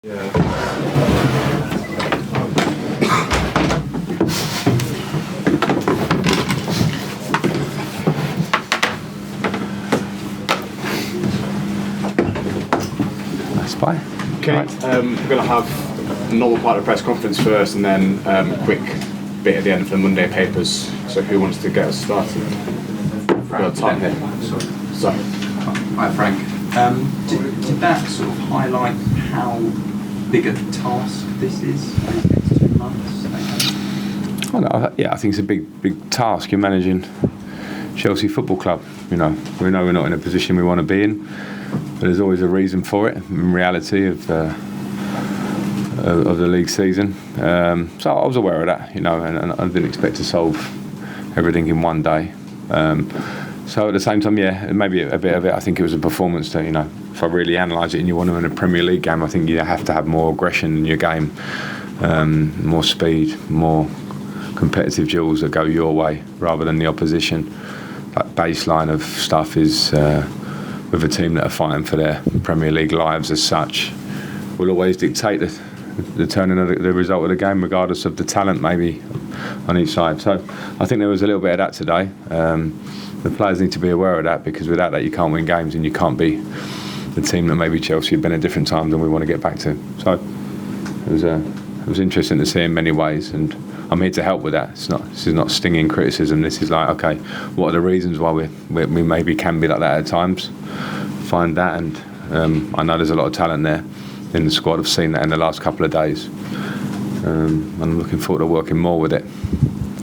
Spy. Okay, Right. We're going to have a normal part of the press conference first, and then a quick bit at the end for the Monday papers. So who wants to get us started? Frank, time here. Sorry. Hi Frank. Did that sort of highlight how big a task this is over the next 2 months? I think it's a big task. You're managing Chelsea Football Club. We know we're not in a position we want to be in, but there's always a reason for it. In reality of the league season, so I was aware of that, and I didn't expect to solve everything in one day. So at the same time, maybe a bit of it. I think it was a performance that, if I really analyse it and you want to win a Premier League game, I think you have to have more aggression in your game, more speed, more competitive duels that go your way rather than the opposition. That baseline of stuff is with a team that are fighting for their Premier League lives as such will always dictate the turning of the result of the game, regardless of the talent maybe on each side. So I think there was a little bit of that today. The players need to be aware of that, because without that you can't win games and you can't be the team that maybe Chelsea have been at different times and we want to get back to. So it was interesting to see in many ways, and I'm here to help with that. This is not stinging criticism. This is like, okay, what are the reasons why we maybe can be like that at times? Find that, and I know there's a lot of talent there in the squad. I've seen that in the last couple of days. I'm looking forward to working more with it.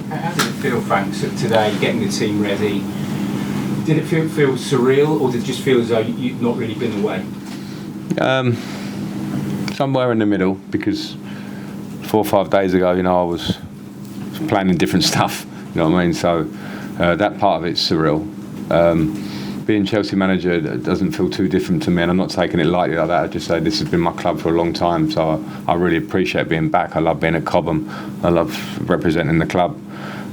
How did it feel, Frank, today, getting the team ready? Did it feel surreal, or did it just feel as though you'd not really been away? Somewhere in the middle, because 4 or 5 days ago, I was planning different stuff. You know what I mean? So that part of it's surreal. Being Chelsea manager doesn't feel too different to me, and I'm not taking it lightly like that. I just say this has been my club for a long time, so I really appreciate being back. I love being at Cobham. I love representing the club.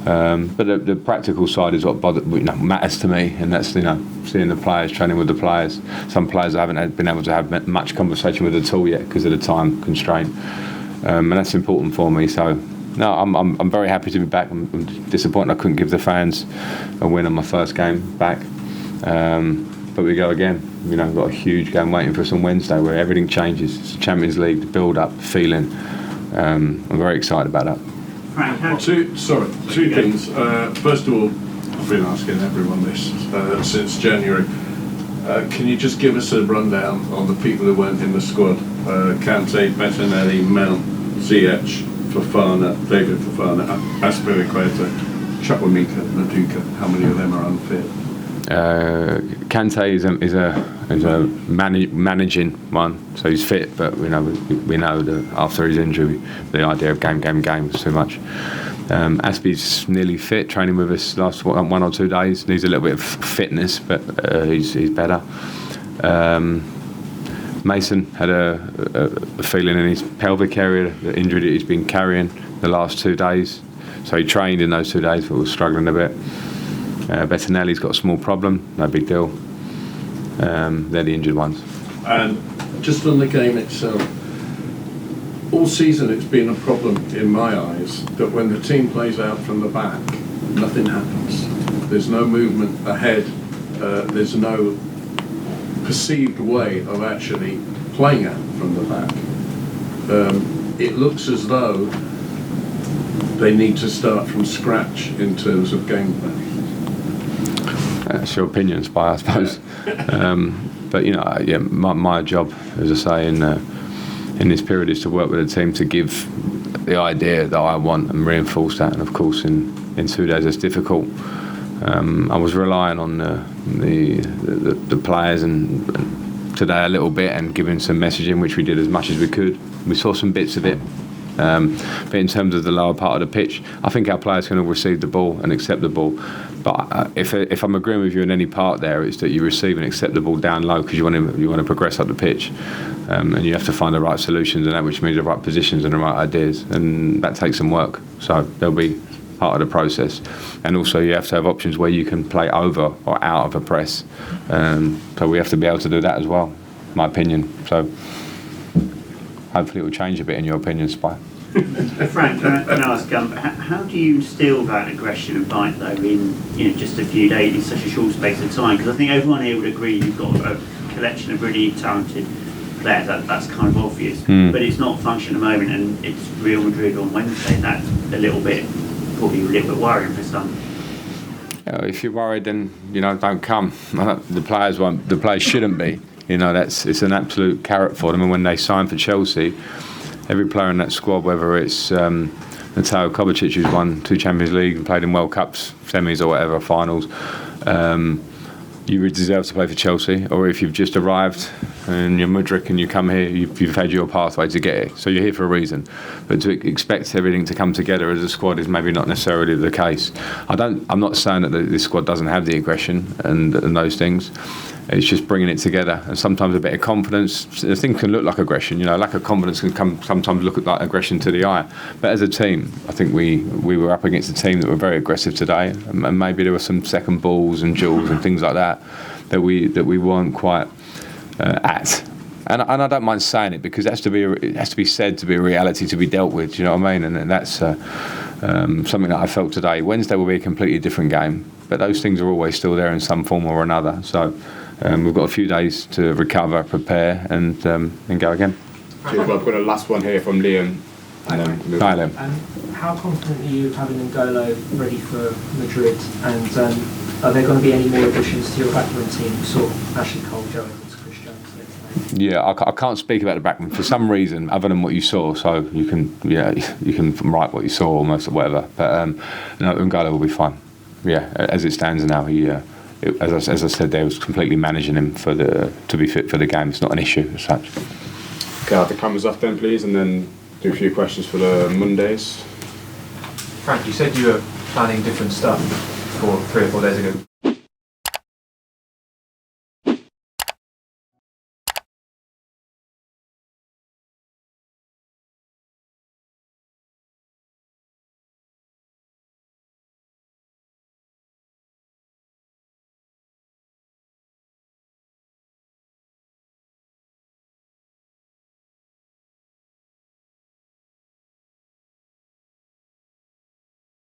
But the practical side is what matters to me, and that's seeing the players, training with the players. Some players I haven't been able to have much conversation with at all yet because of the time constraint, and that's important for me. So no, I'm very happy to be back. I'm disappointed I couldn't give the fans a win on my first game back. But we go again. We've got a huge game waiting for us on Wednesday where everything changes. It's the Champions League, the build-up, the feeling. I'm very excited about that. Frank, two things. First of all, I've been asking everyone this since January. Can you just give us a rundown on the people who weren't in the squad? Kante, Bettinelli, Mount, Ziyech, Fofana, David Fofana, Azpilicueta, Chukwuemeka, Maduka. How many of them are unfit? Kante is a managing one, so he's fit, but we know that after his injury, the idea of game was too much. Aspie's nearly fit, training with us last 1 or 2 days. Needs a little bit of fitness, but he's better. Mason had a feeling in his pelvic area, the injury that he's been carrying the last 2 days. So he trained in those 2 days, but was struggling a bit. Bettinelli's got a small problem, no big deal. They're the injured ones. And just on the game itself, all season it's been a problem in my eyes that when the team plays out from the back, nothing happens. There's no movement ahead. There's no perceived way of actually playing out from the back. It looks as though they need to start from scratch in terms of game plan. That's your opinion, Spy, I suppose. But my job, as I say, in this period is to work with the team to give the idea that I want and reinforce that. And of course, in 2 days, it's difficult. I was relying on the players and today a little bit, and giving some messaging, which we did as much as we could. We saw some bits of it. But in terms of the lower part of the pitch, I think our players can all receive the ball and accept the ball. But if I'm agreeing with you in any part there, it's that you receive and accept the ball down low because you want to progress up the pitch, and you have to find the right solutions, and that which means the right positions and the right ideas, and that takes some work. So there'll be part of the process, and also you have to have options where you can play over or out of a press. So we have to be able to do that as well, my opinion. So. hopefully it will change a bit in your opinion, Spy. Frank, can I ask, how do you instill that aggression and bite though in just a few days, in such a short space of time? Because I think everyone here would agree you've got a collection of really talented players. That's kind of obvious, but it's not functioning at the moment, and it's Real Madrid on Wednesday. And that's probably a little bit worrying for some. If you're worried, then don't come. The players shouldn't be. It's an absolute carrot for them. And when they sign for Chelsea, every player in that squad, whether it's Mateo Kovacic, who's won 2 Champions League and played in World Cups, semis or whatever, finals, you deserve to play for Chelsea. Or if you've just arrived and you're Mudryk and you come here, you've had your pathway to get it. So you're here for a reason. But to expect everything to come together as a squad is maybe not necessarily the case. I'm not saying that this squad doesn't have the aggression and those things. It's just bringing it together, and sometimes a bit of confidence. The thing can look like aggression, lack of confidence can sometimes look like aggression to the eye. But as a team, I think we were up against a team that were very aggressive today, and maybe there were some second balls and duels and things like that we weren't quite at. And I don't mind saying it, because it has to be said to be a reality to be dealt with. Do you know what I mean? And that's something that I felt today. Wednesday will be a completely different game, but those things are always still there in some form or another. So we've got a few days to recover, prepare, and go again. Cheers, well, I've got a last one here from Liam. Hi, Liam. How confident are you having Ngolo ready for Madrid? And are there going to be any more additions to your backman team? We saw Ashley Cole, Joe Evans, Chris Jones yesterday. Yeah, I can't speak about the backman for some reason other than what you saw. So you can write what you saw almost or whatever. But no, Ngolo will be fine. Yeah, as it stands now, as I said, they was completely managing him to be fit for the game. It's not an issue as such. Okay, I'll have the cameras off then, please, and then do a few questions for the Mondays. Frank, you said you were planning different stuff 3 or 4 days ago.